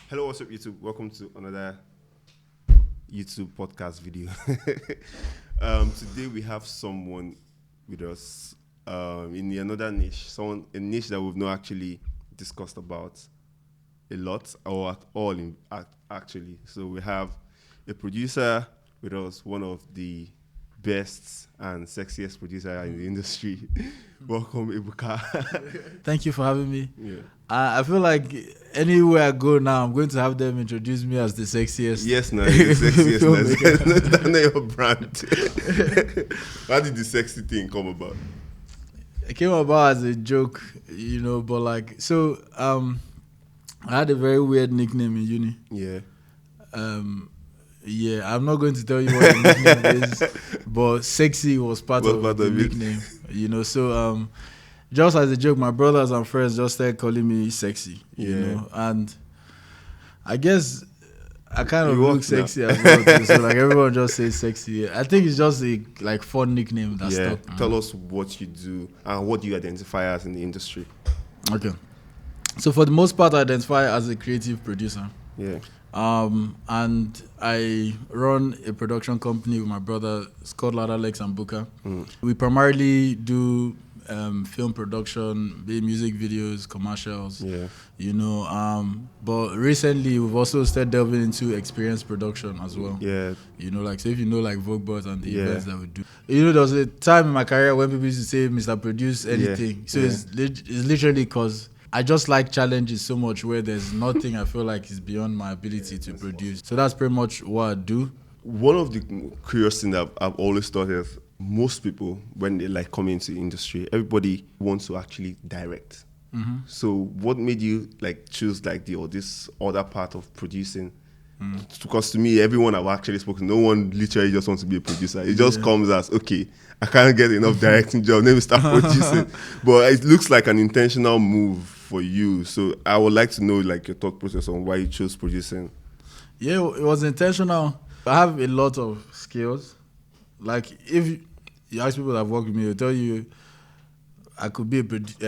Hello, what's up, YouTube? Welcome to another YouTube podcast video. Today we have someone with us in another niche, a niche that we've not actually discussed about a lot or at all, actually. So we have a producer with us, one of the best and sexiest producer in the industry. Welcome, Ebuka. Thank you for having me. Yeah. I feel like anywhere I go now, I'm going to have them introduce me as the sexiest. Yes, no, the sexiest. That's not your brand. How did the sexy thing come about? It came about as a joke, but I had a very weird nickname in uni. Yeah. I'm not going to tell you what the nickname is, but sexy was part of the nickname. Just as a joke, my brothers and friends just started calling me sexy, you know, and I guess I kind of look sexy as well too, so like everyone just says sexy. I think it's just a fun nickname that stuck. Tell us what you do and what do you identify as in the industry. Okay. So for the most part, I identify as a creative producer. Yeah. And I run a production company with my brother, it's called Alex and Booker. We primarily do film production, be music videos, commercials. Yeah. But recently we've also started delving into experience production as well. Yeah. So if you know Vogue Boys and the events that we do. There was a time in my career when people used to say, Mr. Produce anything. So it's literally because I just like challenges so much where there's nothing I feel like is beyond my ability to produce. So that's pretty much what I do. One of the curious things that I've always thought is most people, when they come into the industry, everybody wants to actually direct. Mm-hmm. So what made you choose this other part of producing? Because to me, everyone I've actually spoken, no one literally just wants to be a producer. It just comes as, okay, I can't get enough directing job, let me start producing. But it looks like an intentional move for you. So I would like to know your thought process on why you chose producing. Yeah, it was intentional. I have a lot of skills. If you ask people that have worked with me, they'll tell you I could be a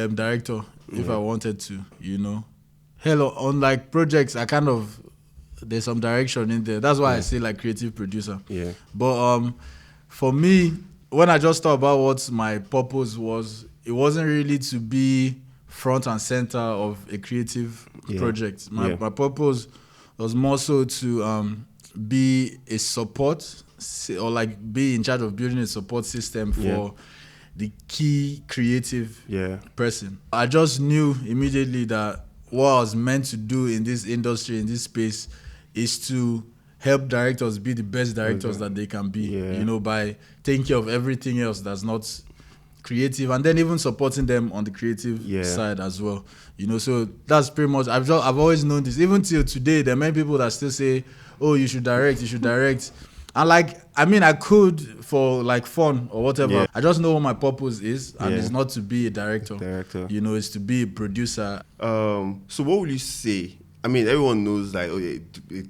director if I wanted to, Hell, on projects, there's some direction in there. That's why I say creative producer. Yeah. But for me, when I just thought about what my purpose was, it wasn't really to be front and center of a creative project. My purpose was more so to be a support or be in charge of building a support system for the key creative person. I just knew immediately that what I was meant to do in this industry, in this space, is to help directors be the best directors that they can be, by taking care of everything else that's not creative, and then even supporting them on the creative side as well. So that's pretty much, I've always known this. Even till today, there are many people that still say, oh, you should direct. And I could for fun or whatever. Yeah. I just know what my purpose is, and it's not to be a director. It's to be a producer. So what would you say? I mean, everyone knows a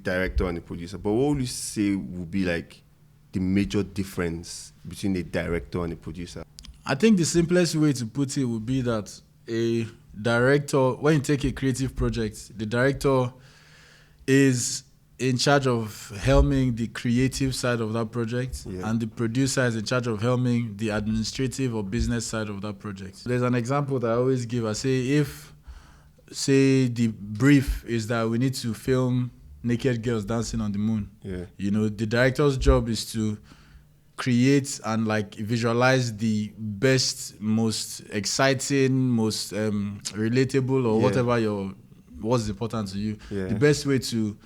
director and a producer, but what would you say would be the major difference between a director and a producer? I think the simplest way to put it would be that a director, when you take a creative project, the director is in charge of helming the creative side of that project, and the producer is in charge of helming the administrative or business side of that project. There's an example that I always give. I say, if the brief is that we need to film naked girls dancing on the moon, the director's job is to create and visualize the best, most exciting, most relatable or whatever what's important to you. The best way to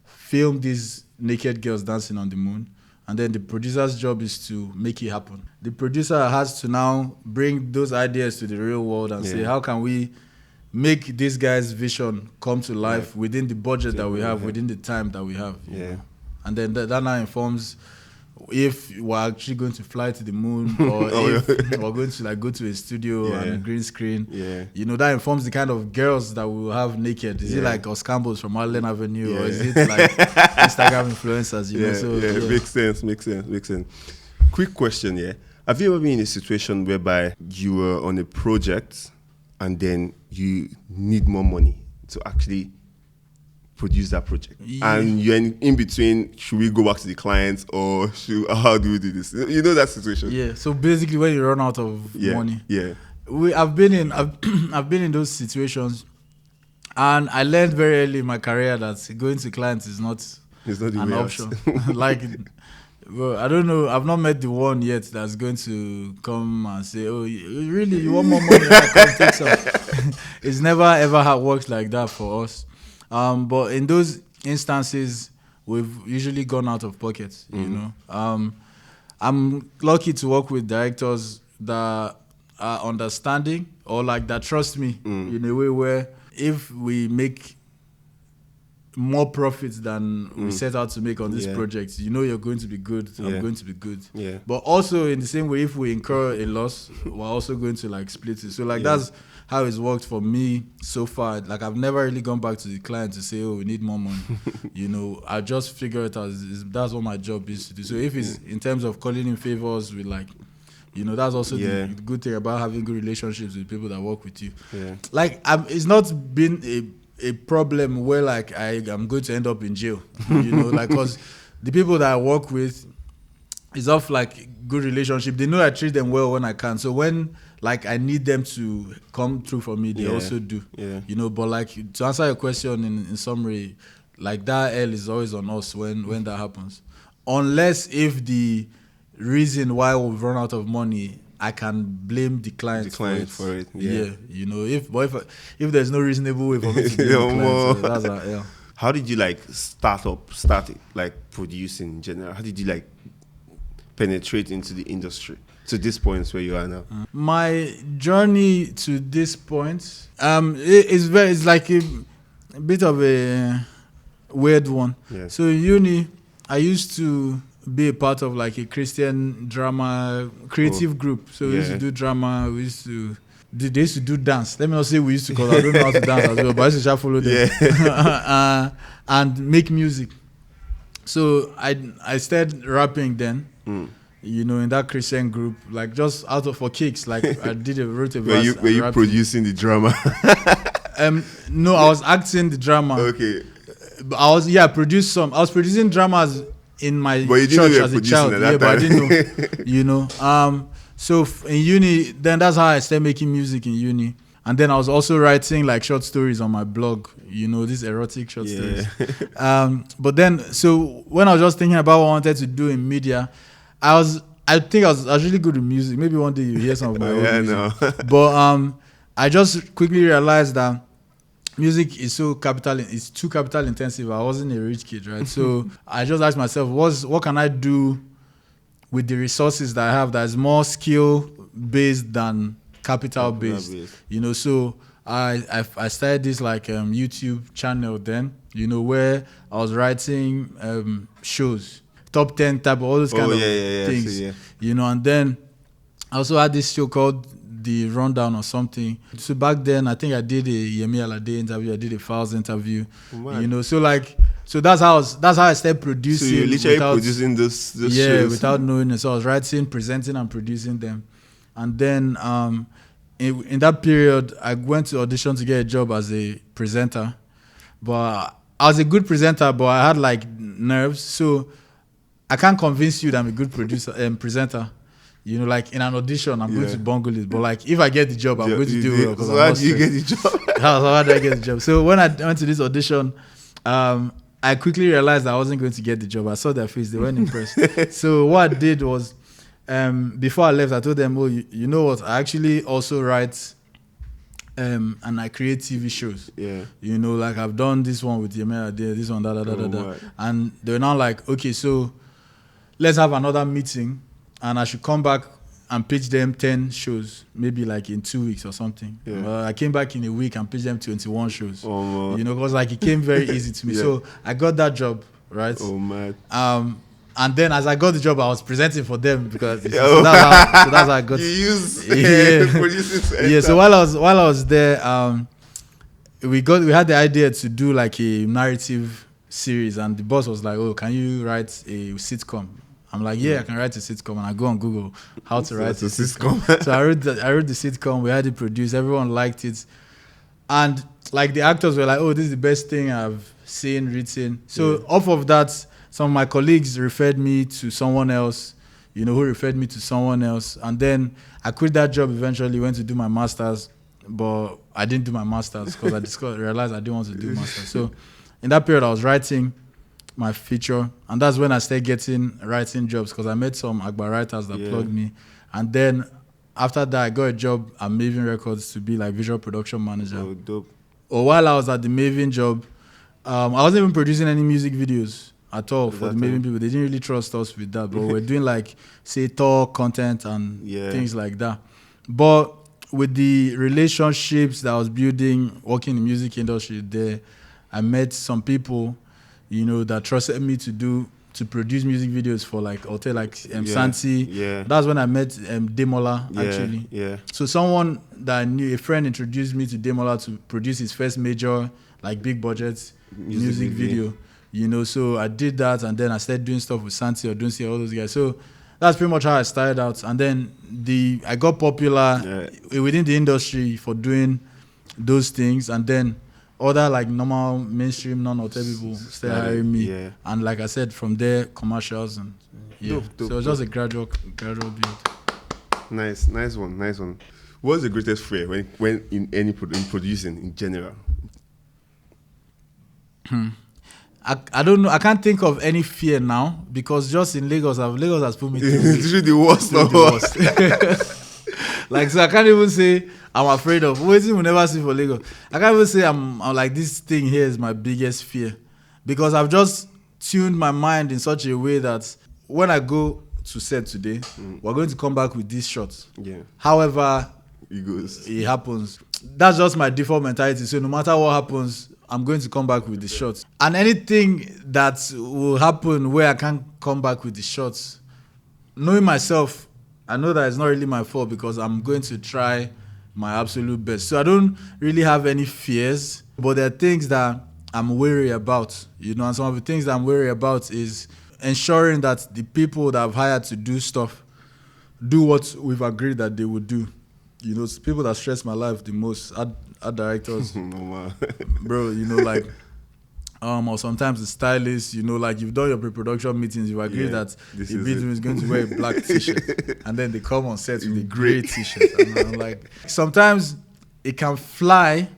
film these naked girls dancing on the moon, and then the producer's job is to make it happen. The producer has to now bring those ideas to the real world and say, how can we make this guy's vision come to life within the budget that we have, within the time that we have. And then that now informs if we're actually going to fly to the moon, or if we're going to go to a studio and a green screen. That informs the kind of girls that we will have naked. Is it Oscambos from Allen Avenue, or is it Instagram influencers? Makes sense. Quick question, have you ever been in a situation whereby you were on a project and then you need more money to actually produce that project, Yeah. and you're in between. Should we go back to the client, or how do we do this? You know that situation. Yeah. So basically, when you run out of Yeah. money, Yeah. I've been in those situations, and I learned very early in my career that going to clients is not It's not the an way out. option. Like, well, I don't know. I've not met the one yet that's going to come and say, "Oh, you want more money? I come take some." It's never ever worked like that for us. But in those instances, we've usually gone out of pocket. You know, I'm lucky to work with directors that are understanding or like that trust me in a way where if we make more profits than we set out to make on this project, you know you're going to be good. I'm going to be good. Yeah. But also in the same way, if we incur a loss, we're also going to like split it. So like that's how it's worked for me so far. Like I've never really gone back to the client to say, "Oh, we need more money." You know, I just figure it out. That's what my job is to do. So if it's in terms of calling in favors with like, you know, that's also the good thing about having good relationships with people that work with you. Yeah. Like it's not been a problem where like I'm going to end up in jail. You know, like because the people that I work with is off like good relationship. They know I treat them well when I can. So when like I need them to come through for me, they also do. Yeah. You know, but like to answer your question in summary, like that L is always on us when that happens. Unless if the reason why we've run out of money, I can blame the client for it. Yeah. You know, if there's no reasonable way for me to blame the client, so that's yeah. How did you like start it, like producing in general? How did you like penetrate into the industry to this point where you are now? My journey to this point, it's like a bit of a weird one. Yeah. So in uni, I used to be a part of like a Christian drama creative group. So we used to do drama. They used to do dance. Let me not say we used to, because I don't know how to dance as well, but I used to just follow them and make music. So I started rapping then. You know, in that Christian group, like just out of for kicks, like I wrote a verse. Were you producing the drama? No, I was acting the drama. Okay. I was produced some. I was producing dramas in my church as a child. But I didn't know. You know. So in uni, then that's how I started making music in uni. And then I was also writing like short stories on my blog, you know, these erotic short stories. But then, so when I was just thinking about what I wanted to do in media, I think I was really good with music. Maybe one day you hear some of my own music. No. But I just quickly realized that music is too capital intensive. I wasn't a rich kid, right? So I just asked myself, what can I do with the resources that I have that is more skill based than capital based? You know, so I started this like YouTube channel then, you know, where I was writing shows, top 10 type of all those kind of things, you know. And then I also had this show called The Rundown or something. So back then, I think I did a Yemi Alade interview, I did a Files interview, you know. So like, so that's how I started producing. So you're literally producing those shows? Without knowing it. So I was writing, presenting, and producing them. And then in that period, I went to audition to get a job as a presenter. But I was a good presenter, but I had like nerves. So I can't convince you that I'm a good presenter. You know, like in an audition, I'm going to bungle it. But like, if I get the job, I'm going to do it. So how do you get the job? How did I get the job? So when I went to this audition, I quickly realized I wasn't going to get the job. I saw their face; they weren't impressed. So what I did was, before I left, I told them, "Oh, you know what? I actually also write, and I create TV shows. Yeah, you know, like I've done this one with Yemera, this one, da. And they were now like, okay, so let's have another meeting, and I should come back and pitch them 10 shows, maybe like in 2 weeks or something. Yeah. I came back in a week and pitched them 21 shows. Oh, man. You know, because like it came very easy to me. So I got that job, right? Oh, man. And then as I got the job, I was presenting for them because so that's how I got. You use producing. So while I was there, we had the idea to do like a narrative series, and the boss was like, "Oh, can you write a sitcom?" I'm like, I can write a sitcom, and I go on Google how to write a sitcom. So I wrote the sitcom. We had it produced. Everyone liked it, and like the actors were like, oh, this is the best thing I've seen, written. So off of that, some of my colleagues referred me to someone else, who referred me to someone else. And then I quit that job eventually, went to do my master's, but I didn't do my master's because I realized I didn't want to do master's. So in that period, I was writing my feature, and that's when I started getting writing jobs because I met some Agba writers that plugged me. And then after that, I got a job at Maven Records to be like visual production manager. Oh, dope. Or while I was at the Maven job, I wasn't even producing any music videos at all for the Maven people. They didn't really trust us with that, but we're doing like, say, talk, content and things like that. But with the relationships that I was building, working in the music industry there, I met some people, that trusted me to produce music videos for like hotel, like Santi. Yeah. That's when I met Demola actually. Yeah. So someone that I knew, a friend introduced me to Demola to produce his first major, like big budget music video. So I did that, and then I started doing stuff with Santi or Dunsi, all those guys. So that's pretty much how I started out. And then I got popular within the industry for doing those things, and then other like normal mainstream non-hotel people started hiring me. Yeah. And like I said, from there, commercials and dope, so it was just a gradual build. Nice one. What's the greatest fear when in producing in general? I don't know. I can't think of any fear now because just in Lagos has put me through it's really the worst. Like, so I can't even say I'm afraid of waiting. We'll never see for Lagos. I can't even say I'm like, this thing here is my biggest fear because I've just tuned my mind in such a way that when I go to set today, we're going to come back with these shots. Yeah. However, it happens. That's just my default mentality. So no matter what happens, I'm going to come back with the shots. And anything that will happen where I can't come back with the shots, knowing myself, I know that it's not really my fault because I'm going to try my absolute best. So I don't really have any fears, but there are things that I'm wary about, and some of the things that I'm wary about is ensuring that the people that I've hired to do stuff do what we've agreed that they would do. People that stress my life the most, art directors, bro, like, or sometimes the stylists, like you've done your pre-production meetings, you've agreed that the beat is going to wear a black t-shirt, and then they come on set with a grey t-shirt. And I'm like, sometimes it can fly,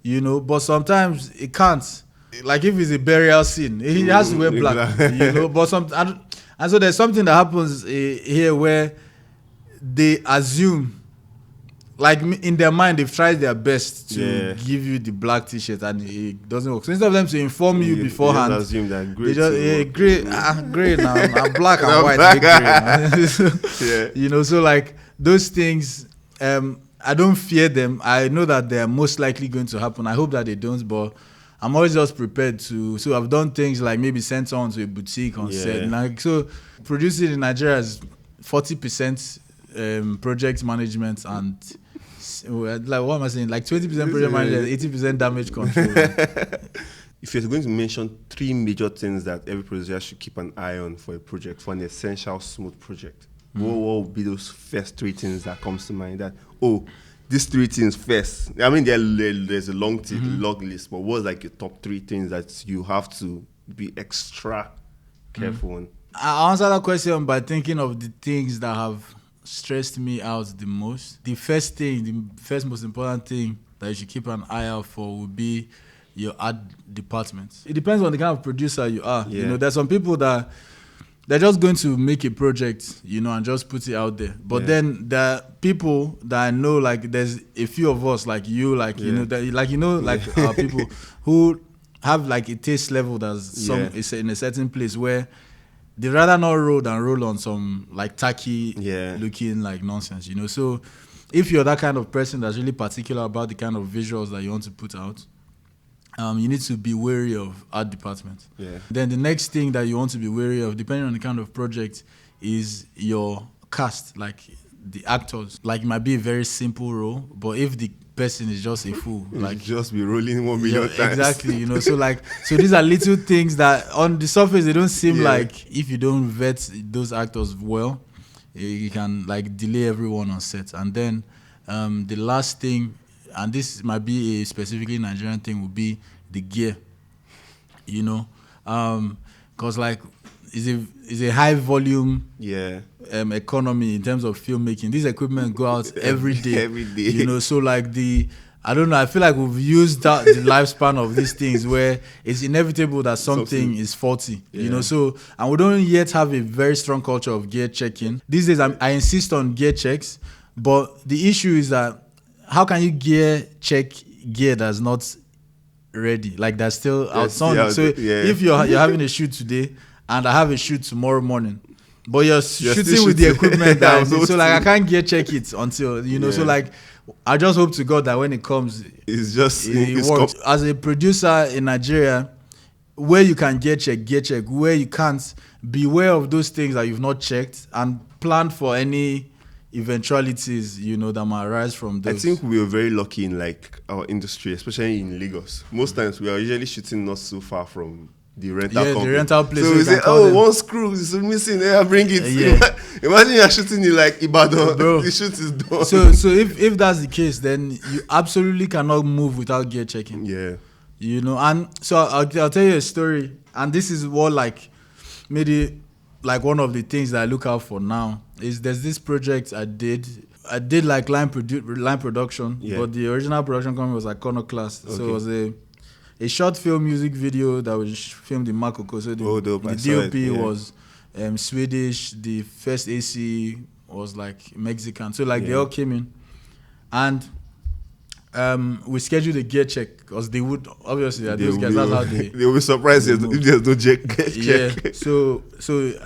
but sometimes it can't. Like if it's a burial scene, he has to wear black, but and so there's something that happens here where they assume, like in their mind, they've tried their best to give you the black t-shirt and it doesn't work. So instead of them to inform you beforehand, they assume that great. They just great now. I'm black and white. Grey. So like those things, I don't fear them. I know that they're most likely going to happen. I hope that they don't, but I'm always just prepared to. So I've done things like maybe send someone to a boutique on set. Like, so producing in Nigeria is 40% project management and like what am I saying? Like 20% project management, 80% damage control. If you're going to mention 3 major things that every producer should keep an eye on for a project, for an essential smooth project, what would be those first 3 things that comes to mind? That these 3 things first. I mean, there's a long list, but what's like your top 3 things that you have to be extra careful on? I answer that question by thinking of the things that have stressed me out the most. The first most important thing that you should keep an eye out for would be your art department. It depends on the kind of producer you are. There's some people that they're just going to make a project, and just put it out there. But then there are people that I know, like there's a few of us, like you, like our people who have like a taste level that's is in a certain place where they rather not roll than roll on some like tacky looking like nonsense, So if you're that kind of person that's really particular about the kind of visuals that you want to put out, you need to be wary of art department. Then the next thing that you want to be wary of, depending on the kind of project, is your cast, like the actors. Like it might be a very simple role, but if the person is just a fool, like just be rolling 1 million times. Exactly, so these are little things that on the surface they don't seem like, if you don't vet those actors well, you can like delay everyone on set. And then the last thing and this might be a specifically Nigerian thing, would be the gear. You know, because like it's a high volume economy in terms of filmmaking. This equipment go out every day. Every day. You know, so like I don't know, I feel like we've used the lifespan of these things where it's inevitable that something is faulty. You know, so, and we don't yet have a very strong culture of gear checking. These days I insist on gear checks, but the issue is that how can you gear check gear that's not ready, like that's still outsounding? So if you're having a shoot today and I have a shoot tomorrow morning, but you're shooting with the equipment that so like I can't gear check it until, you know, so like I just hope to God that when it comes, it works. As a producer in Nigeria, where you can gear check, where you can't, beware of those things that you've not checked and plan for any eventualities, you know, that might arise from those. I think we are very lucky in like our industry, especially in Lagos. Most times we are usually shooting not so far from the rental company. The rental place. So we say, one screw is missing. Bring it. Yeah. Imagine you're shooting in like Ibadan. Bro. The shoot is done. So if that's the case, then you absolutely cannot move without gear checking. Yeah. You know, and so I'll tell you a story, and this is what like maybe like one of the things that I look out for now is there's this project I did like line production, but the original production company was Iconoclast. Okay. So it was a short film music video that was filmed in Makoko. So the DOP was Swedish, the first AC was like Mexican. So like they all came in, and we scheduled a gear check because they would obviously those guys. That's how they will be surprised if there's no check. Yeah. So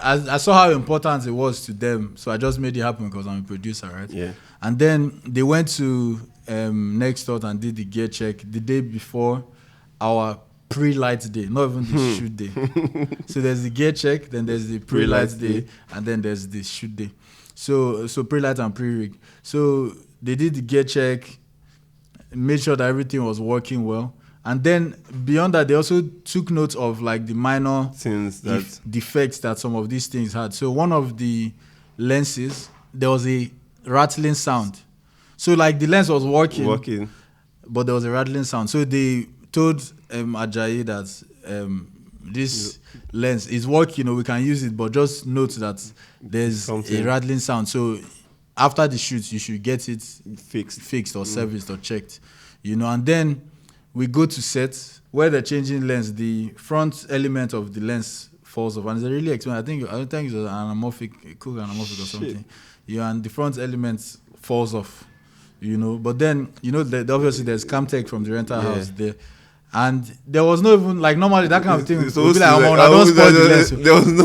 I saw how important it was to them. So I just made it happen because I'm a producer, right? Yeah. And then they went to Next Thought and did the gear check the day before our pre-light day, not even the shoot day. So there's the gear check, then there's the pre-light day, and then there's the shoot day. So pre-light and pre-rig. So they did the gear check, made sure that everything was working well. And then beyond that, they also took note of like the minor defects that some of these things had. So one of the lenses, there was a rattling sound. So like the lens was working, but there was a rattling sound. So they told Ajayi that this lens is working, we can use it, but just note that there's a rattling sound. So after the shoot, you should get it fixed or serviced or checked, and then we go to set where they're changing lens. The front element of the lens falls off, and it's really expensive. I don't think it's an anamorphic, cool anamorphic or something. And the front element falls off, But then, obviously there's Camtech from the rental house there. And there was no even, like, normally that kind of thing would be like, I don't spoil the lens.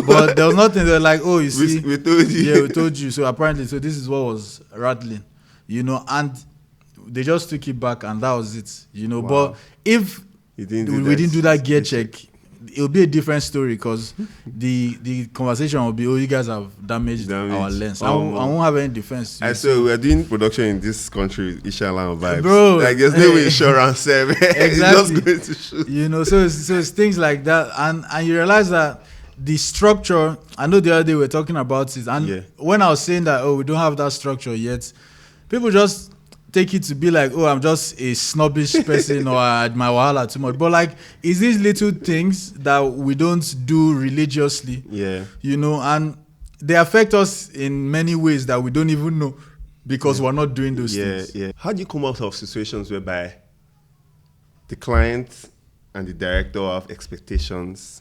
But there was nothing. They're like, oh, you see. We told you. Yeah, we told you. So apparently, this is what was rattling, and they just took it back and that was it, Wow. But if we didn't do that gear check, it would be a different story because the conversation would be, you guys have damaged our lens. I won't have any defense. I swear, we are doing production in this country with Ishalan vibes. Bro. Like, there's no insurance. Exactly. It's just going to shoot. So it's things like that. And you realize that the structure, I know the other day we were talking about it. And when I was saying that, we don't have that structure yet, people just take it to be like, I'm just a snobbish person or I admire Wahala too much. But like, it's these little things that we don't do religiously. Yeah. And they affect us in many ways that we don't even know because we're not doing those things. Yeah. How do you come out of situations whereby the client and the director have expectations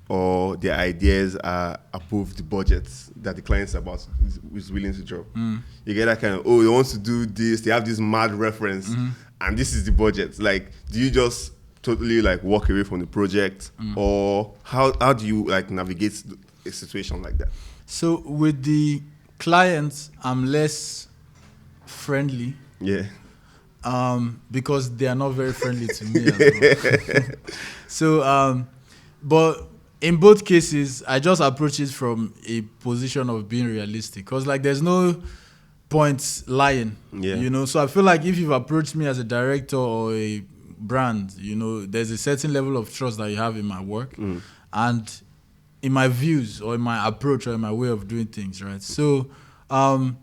or their ideas are above the budgets that the client is willing to drop? You get that kind of, they want to do this, they have this mad reference, and this is the budget. Like, do you just totally like walk away from the project, or how do you like navigate a situation like that? So with the clients, I'm less friendly. Yeah. Because they are not very friendly to me as well. So, but in both cases, I just approach it from a position of being realistic. Because, like, there's no point lying, So I feel like if you've approached me as a director or a brand, there's a certain level of trust that you have in my work and in my views or in my approach or in my way of doing things, right? So I'm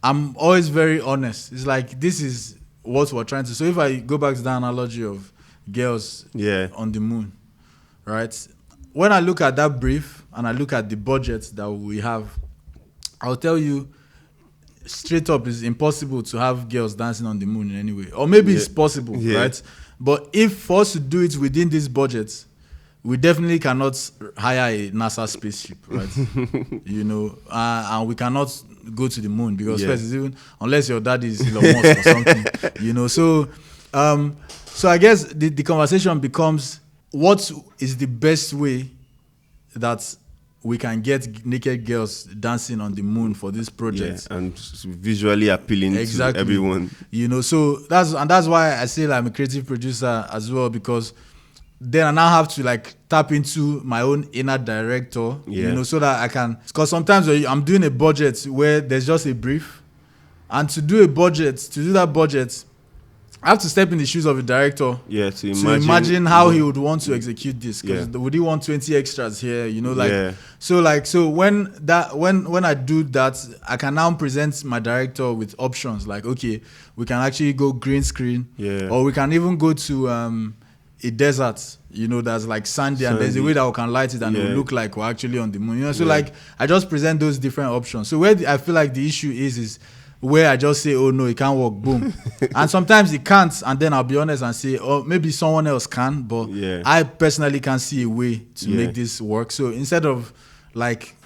always very honest. It's like, this is what we're trying to. So if I go back to that analogy of girls Yeah. on the moon, right? When I look at that brief and I look at the budget that we have, I'll tell you straight up, it's impossible to have girls dancing on the moon in any way. Or maybe it's possible, right? But if for us to do it within this budget, we definitely cannot hire a NASA spaceship, right? You know, and we cannot go to the moon because first, it's even unless your dad is Elon Musk or something, you know. So I guess the conversation becomes, what is the best way that we can get naked girls dancing on the moon for this project, and visually appealing to everyone. You know, so that's why I say I'm a creative producer as well, because then I now have to like tap into my own inner director, you know, so that I can, because sometimes I'm doing a budget where there's just a brief, and to do that budget, I have to step in the shoes of a director to imagine how he would want to execute this. Because would he want 20 extras here? You know, like so when I do that, I can now present my director with options. Like, okay, we can actually go green screen, or we can even go to a desert. You know, that's like sandy, and there's a way that we can light it and it will look like we're actually on the moon. You know, so like I just present those different options. So where I feel like the issue is where I just say, oh no, it can't work, boom. And sometimes it can't, and then I'll be honest and say, oh, maybe someone else can, but I personally can't see a way to make this work. So instead of like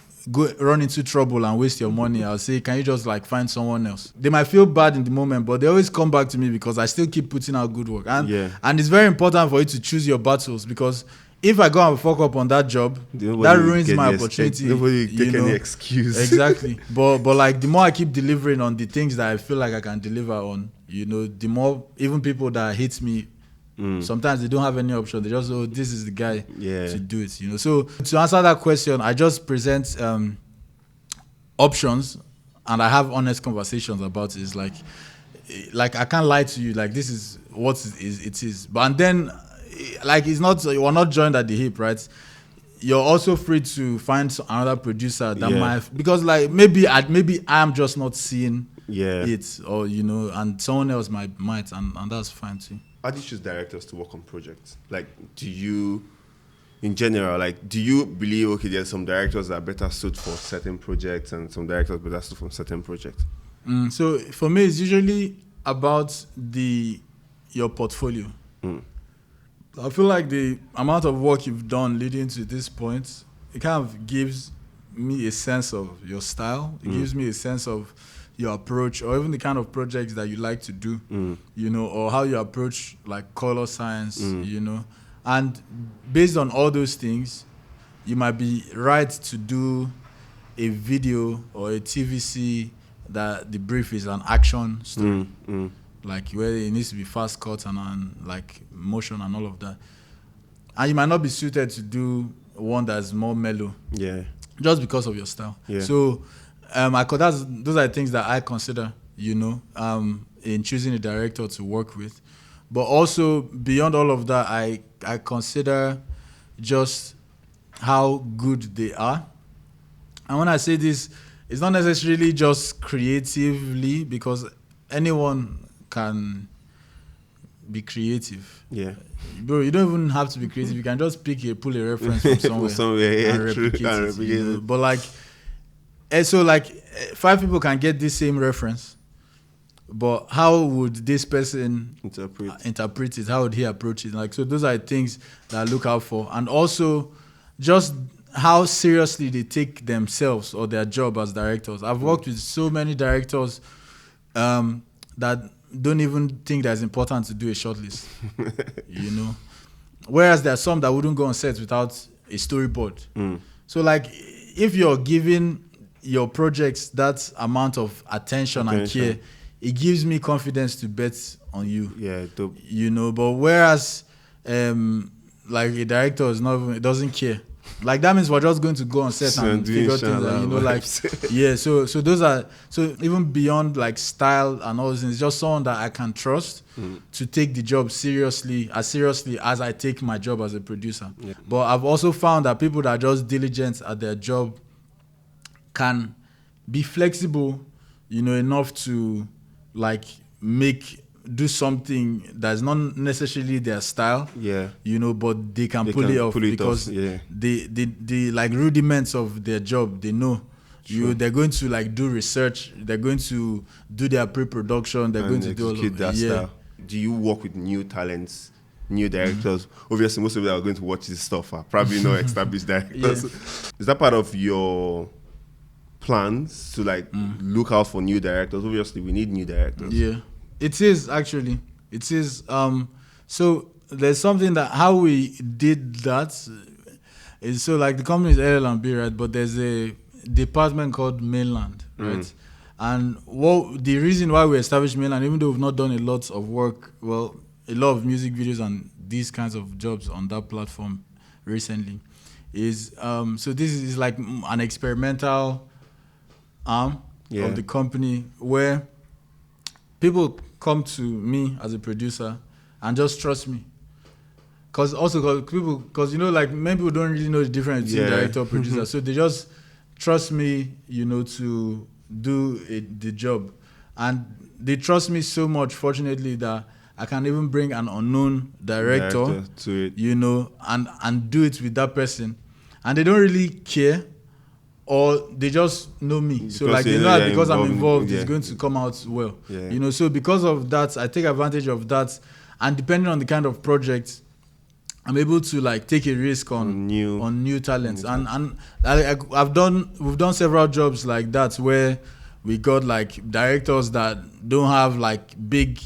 run into trouble and waste your money, I'll say, can you just like find someone else? They might feel bad in the moment, but they always come back to me because I still keep putting out good work. And it's very important for you to choose your battles, because if I go and fuck up on that job, that ruins my opportunity. Nobody take any excuse. Exactly. But like the more I keep delivering on the things that I feel like I can deliver on, you know, the more even people that hate me, sometimes they don't have any option. They just, oh, this is the guy to do it, you know. So to answer that question, I just present options, and I have honest conversations about it. It's like I can't lie to you. Like, this is what it is. But and then, like, it's not, you are not joined at the hip, right? You're also free to find another producer that might, because like maybe I'm just not seeing it, or you know, and someone else might, and that's fine too. How do you choose directors to work on projects? Like, do you, in general, like, do you believe, okay, there's some directors that are better suited for certain projects and some directors better suited for certain projects? So for me, it's usually about your portfolio. I feel like the amount of work you've done leading to this point, it kind of gives me a sense of your style. It gives me a sense of your approach, or even the kind of projects that you like to do, you know, or how you approach like color science, you know. And based on all those things, you might be right to do a video or a TVC that the brief is an action story. Like where it needs to be fast cut and like motion and all of that. And you might not be suited to do one that's more mellow. Just because of your style. So those are things that I consider, you know, in choosing a director to work with. But also beyond all of that, I consider just how good they are. And when I say this, it's not necessarily just creatively, because anyone can be creative. Bro, you don't even have to be creative. You can just pull a reference from somewhere, and replicate it. You know? But like, and so like 5 people can get this same reference, but how would this person interpret it? How would he approach it? Like, so those are things that I look out for. And also just how seriously they take themselves or their job as directors. I've worked with so many directors that don't even think that it's important to do a shortlist, you know. Whereas there are some that wouldn't go on set without a storyboard. So like, if you're giving your projects that amount of attention and care, it gives me confidence to bet on you. Dope. You know, but whereas like a director is not even, it doesn't care. Like, that means we're just going to go on set and figure things out, you know, like, so those are, so even beyond like style and all those things, it's just someone that I can trust to take the job seriously as I take my job as a producer. But I've also found that people that are just diligent at their job can be flexible, you know, enough to like make do something that's not necessarily their style. Yeah. But they can pull it off because the like rudiments of their job, they know. Sure. They're going to like do research. They're going to do their pre-production. They're going to do all of that style. Do you work with new talents, new directors? Obviously, most of them are going to watch this stuff are probably not established directors. Is that part of your plans to like look out for new directors? Obviously, we need new directors. Yeah, it is actually. It is. So there's something that how we did that is so like the company is LL&B, right? But there's a department called Mainland, right? And the reason why we established Mainland, even though we've not done a lot of work, a lot of music videos and these kinds of jobs on that platform recently, is so this is like an experimental arm of the company where people come to me as a producer and just trust me. Because like many people don't really know the difference between director producer, so they just trust me, to do the job, and they trust me so much, fortunately, that I can even bring an unknown director to it, and do it with that person, and they don't really care, or they just know me, because so like they know that because I'm involved, it's going to come out well, So because of that, I take advantage of that, and depending on the kind of project, I'm able to like take a risk on new talents, and we've done several jobs like that where we got like directors that don't have like big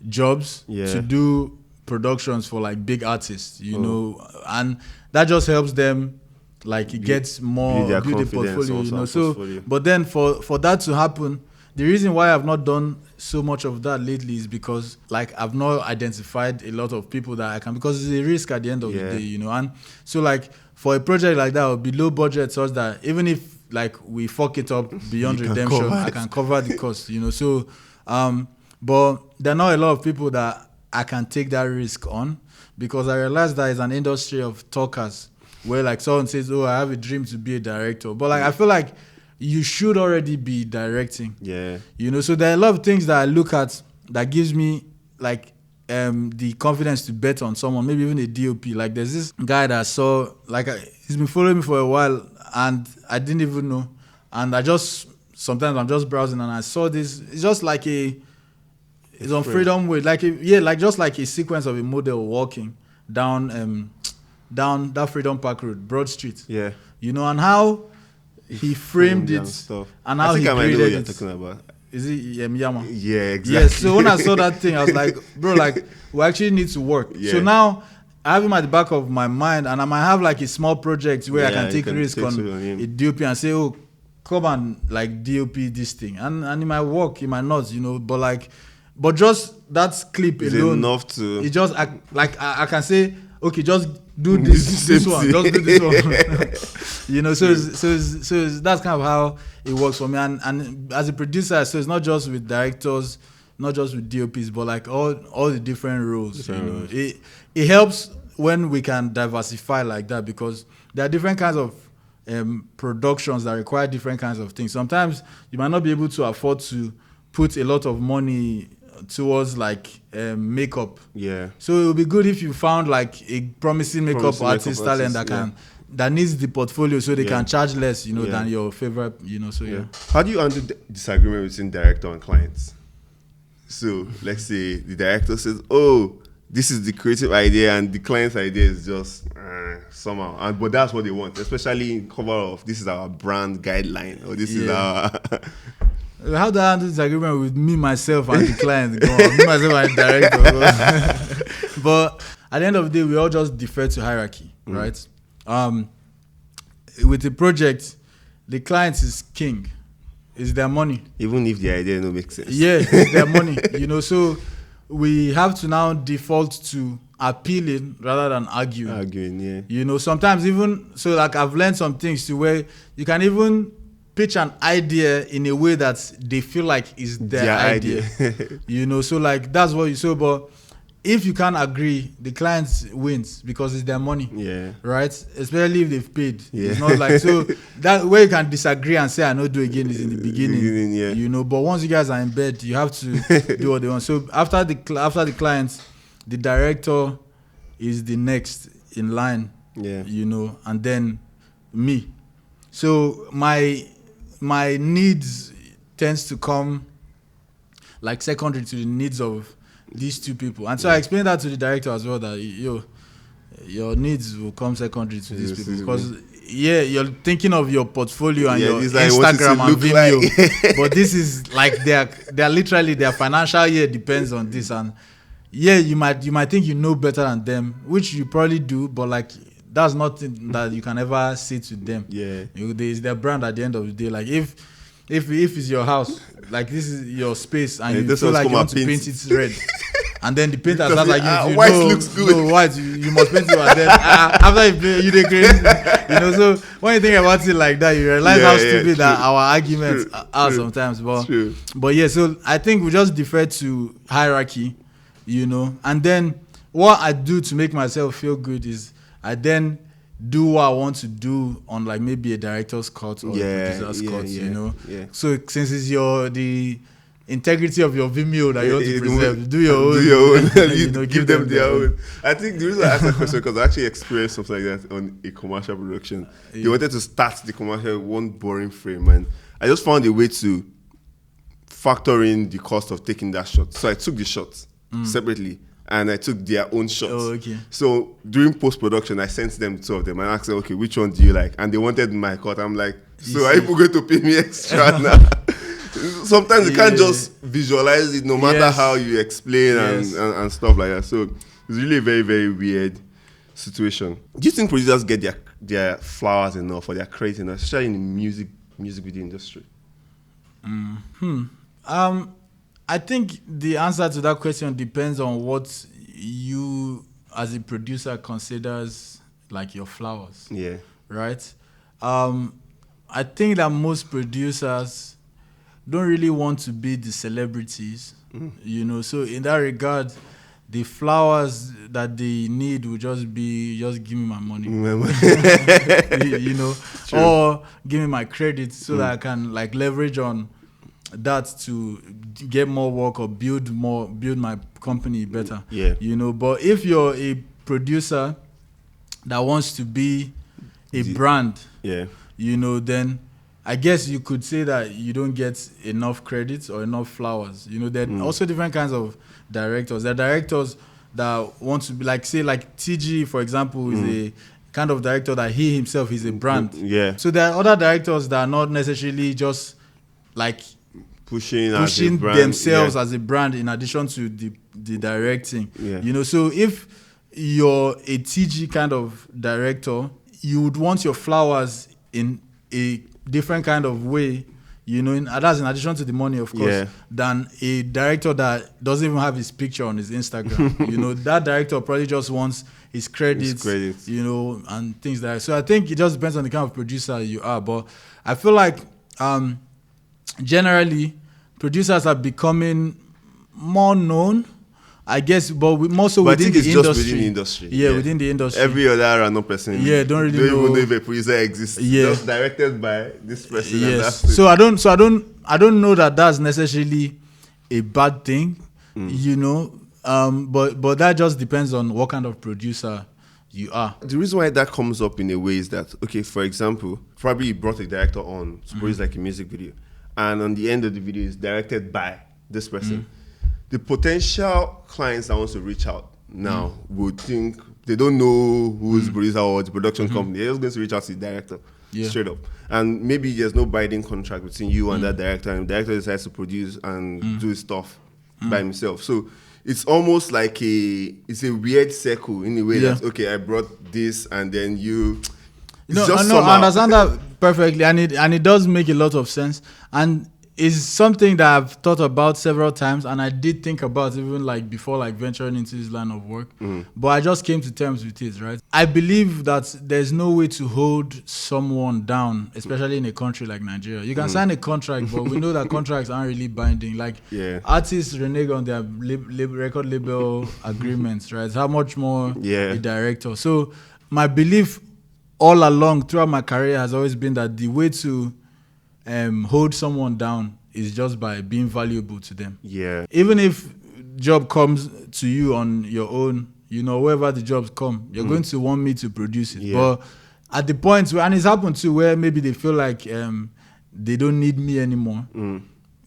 jobs to do productions for like big artists, and that just helps them like get more build a portfolio, So, but then for that to happen, the reason why I've not done so much of that lately is because like I've not identified a lot of people that I can, because it's a risk at the end of the day, and so like for a project like that, it would be low budget such that even if like we fuck it up beyond redemption, I can cover the cost, So, but there are not a lot of people that I can take that risk on, because I realize that it's an industry of talkers where like someone says, "Oh, I have a dream to be a director," but like I feel like you should already be directing. So there are a lot of things that I look at that gives me like the confidence to bet on someone, maybe even a DOP. Like there's this guy that I saw, like he's been following me for a while and I didn't even know. And sometimes I'm just browsing and I saw this. It's just like it's on Freedom Way, just like a sequence of a model walking down that Freedom Park Road, Broad Street. And how he framed it stuff. And how he created I know what you're it. Talking about. Is it Yama? Yeah, exactly. Yes. So when I saw that thing, I was like, bro, like we actually need to work. So now I have him at the back of my mind, and I might have like a small project where I can take risk on a DOP and say, oh, come and like DOP this thing, and it might work, it might not, but just that clip is alone, enough to. It just I can say, okay, just do this one, just do this one. So that's kind of how it works for me. And as a producer, so it's not just with directors, not just with DOPs, but like all the different roles. It helps when we can diversify like that, because there are different kinds of productions that require different kinds of things. Sometimes you might not be able to afford to put a lot of money towards like makeup. So it would be good if you found like a promising makeup artist talent that needs the portfolio, so they can charge less, than your favorite, How do you handle disagreement between director and clients? So let's say the director says, "Oh, this is the creative idea," and the client's idea is just somehow, but that's what they want, especially in cover of this is our brand guideline, or this is our. How do I handle disagreement with me, myself, and the client? Me, myself, and the director. But at the end of the day, we all just defer to hierarchy, right? With the project, the client is king. It's their money. Even if the idea don't make sense. Yeah, it's their money. So we have to now default to appealing rather than arguing. Sometimes even, so like I've learned some things to where you can even pitch an idea in a way that they feel like is their idea. So like that's what you saw. But if you can't agree, the client wins because it's their money. Yeah. Right? Especially if they've paid. Yeah. It's not like, so that where you can disagree and say I no do again is in the beginning. Yeah. You know, but once you guys are in bed, you have to do what they want. So after the client, the director is the next in line. Yeah. You know, and then me. So my needs tends to come like secondary to the needs of these two people. And so I explained that to the director as well, that your needs will come secondary to these people. Because you're thinking of your portfolio and your Instagram and Vimeo. But this is like they're literally, their financial year depends on this. And you might think you know better than them, which you probably do, but like that's nothing that you can ever say to them. Yeah. It's their brand at the end of the day. Like if it's your house, like this is your space, and you feel like you want to paint it red, and then the painter starts like, white looks good. No, white, you must paint it, and then after you play, you crazy. You know, so when you think about it like that, you realize how stupid that our arguments are sometimes. But yeah, so I think we just defer to hierarchy, you know, and then what I do to make myself feel good is I then do what I want to do on like maybe a director's cut or a producer's cut, you know. Yeah. So since it's the integrity of your Vimeo that you want to preserve, do your own. You know, give them their own. I think the reason I asked that question because I actually experienced something like that on a commercial production. They wanted to start the commercial one boring frame, and I just found a way to factor in the cost of taking that shot. So I took the shot separately, and I took their own shots. Oh, okay. So during post-production, I sent them two of them and asked them, okay, which one do you like? And they wanted my cut. I'm like, so are you going to pay me extra now? Sometimes you can't just visualize it no matter how you explain and stuff like that. So it's really a very, very weird situation. Do you think producers get their flowers enough or their credit enough, especially in the music video industry? I think the answer to that question depends on what you, as a producer, considers like your flowers. Yeah. Right? I think that most producers don't really want to be the celebrities, you know. So in that regard, the flowers that they need will just be, just give me my money, you know, or give me my credit so that I can like leverage on that to get more work or build my company better. Yeah. You know, but if you're a producer that wants to be a brand, you know, then I guess you could say that you don't get enough credits or enough flowers. You know, there are also different kinds of directors. There are directors that want to be like, say, like TG, for example, is a kind of director that he himself is a brand. Yeah. So there are other directors that are not necessarily just like pushing themselves as a brand in addition to the directing. Yeah. You know, so if you're a TG kind of director, you would want your flowers in a different kind of way, you know, that's in addition to the money, of course, than a director that doesn't even have his picture on his Instagram. You know, that director probably just wants his credits, you know, and things like that. So I think it just depends on the kind of producer you are. But I feel like generally producers are becoming more known, I guess, but more so within the industry. Just within the industry. Yeah, within the industry. Every other random person. Don't really know. Even know if a producer exists. Just directed by this person. Yes. And that's it. So I don't know that that's necessarily a bad thing, you know. But that just depends on what kind of producer you are. The reason why that comes up in a way is that, okay, for example, probably you brought a director on, suppose like a music video, and on the end of the video is directed by this person. The potential clients that wants to reach out now would think they don't know who's the producer or the production company. They're just going to reach out to the director straight up. And maybe there's no binding contract between you and that director, and the director decides to produce and do stuff by himself. So it's almost like it's a weird circle in a way that, okay, I brought this and then you... I understand that perfectly, and it does make a lot of sense. And is something that I've thought about several times, and I did think about even like before like venturing into this line of work. But I just came to terms with it, right? I believe that there's no way to hold someone down, especially in a country like Nigeria. You can sign a contract, but we know that contracts aren't really binding. Like artists renege on their record label agreements, right? How much more a director? So my belief all along throughout my career has always been that the way to hold someone down is just by being valuable to them. Yeah. Even if job comes to you on your own, you know, wherever the jobs come, you're going to want me to produce it. But at the point where, and it's happened too, where maybe they feel like they don't need me anymore.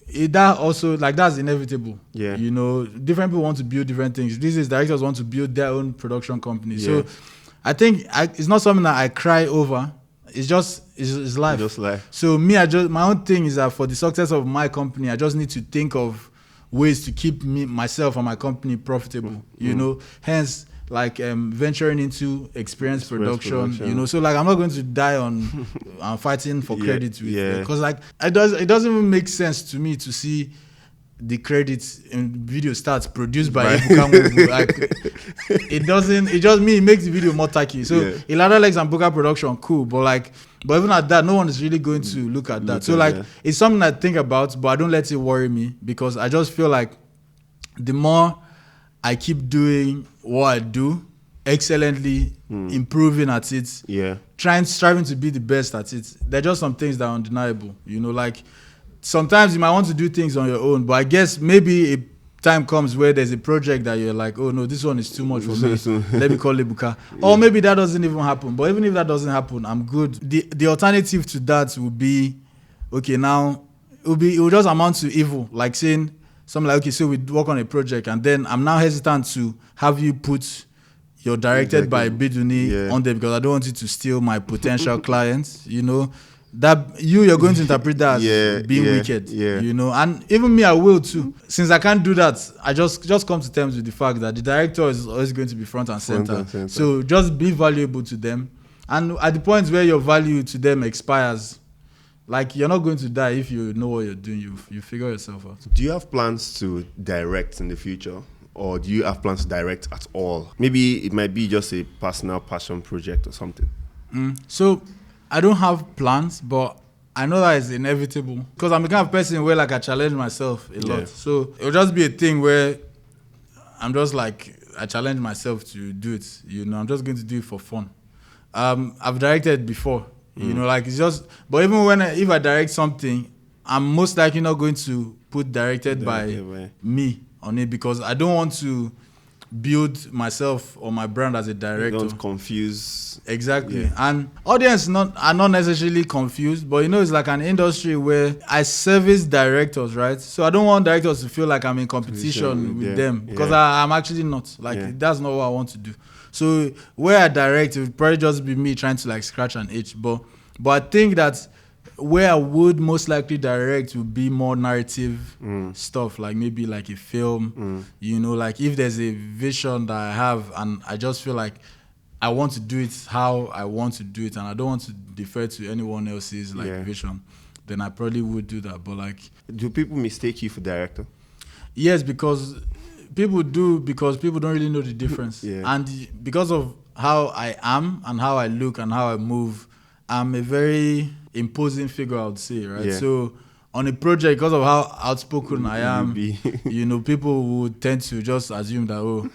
That also, like, that's inevitable. Yeah. You know, different people want to build different things. These days, directors want to build their own production company. So I think it's not something that I cry over. It's just it's life. Just life. So my own thing is that for the success of my company, I just need to think of ways to keep myself and my company profitable. You know, hence like venturing into experience production. You know, so like I'm not going to die on fighting for credit with because like it doesn't even make sense to me to see the credits in video starts produced by Ebuka. Like it makes the video more tacky. So Ilada Legs and Buka production, cool, but even at that, no one is really going to look at that. So like it's something I think about, but I don't let it worry me because I just feel like the more I keep doing what I do excellently, improving at it, striving to be the best at it, there are just some things that are undeniable. You know, like sometimes you might want to do things on your own, but I guess maybe a time comes where there's a project that you're like, oh no, this one is too much for me. Let me call Ebuka. Or maybe that doesn't even happen. But even if that doesn't happen, I'm good. The alternative to that would be, okay, now it will just amount to evil. Like saying something like, okay, so we work on a project and then I'm now hesitant to have you put your directed by Biduni on there because I don't want you to steal my potential clients, you know. That you're going to interpret that as being wicked, you know, and even me, I will too. Since I can't do that, I just come to terms with the fact that the director is always going to be front and center. So just be valuable to them, and at the point where your value to them expires, like you're not going to die if you know what you're doing. You figure yourself out. Do you have plans to direct in the future, or do you have plans to direct at all? Maybe it might be just a personal passion project or something. So I don't have plans, but I know that it's inevitable because I'm the kind of person where like I challenge myself a lot. So it'll just be a thing where I'm just like I challenge myself to do it. You know, I'm just going to do it for fun. I've directed before. You know, like it's just. But even if I direct something, I'm most likely not going to put directed by me on it because I don't want to build myself or my brand as a director. You don't confuse. Exactly. And audience are not necessarily confused, but you know, it's like an industry where I service directors, right? So I don't want directors to feel like I'm in competition with them because I'm actually not. Like that's not what I want to do. So where I direct, it would probably just be me trying to like scratch an itch. But I think that where I would most likely direct would be more narrative stuff, like maybe like a film, you know, like if there's a vision that I have and I just feel like I want to do it how I want to do it and I don't want to defer to anyone else's like vision, then I probably would do that. But like, do people mistake you for director? Yes, because people do, because people don't really know the difference. And because of how I am and how I look and how I move, I'm a very imposing figure, I would say, right? So on a project, because of how outspoken I am, you know, people would tend to just assume that, oh,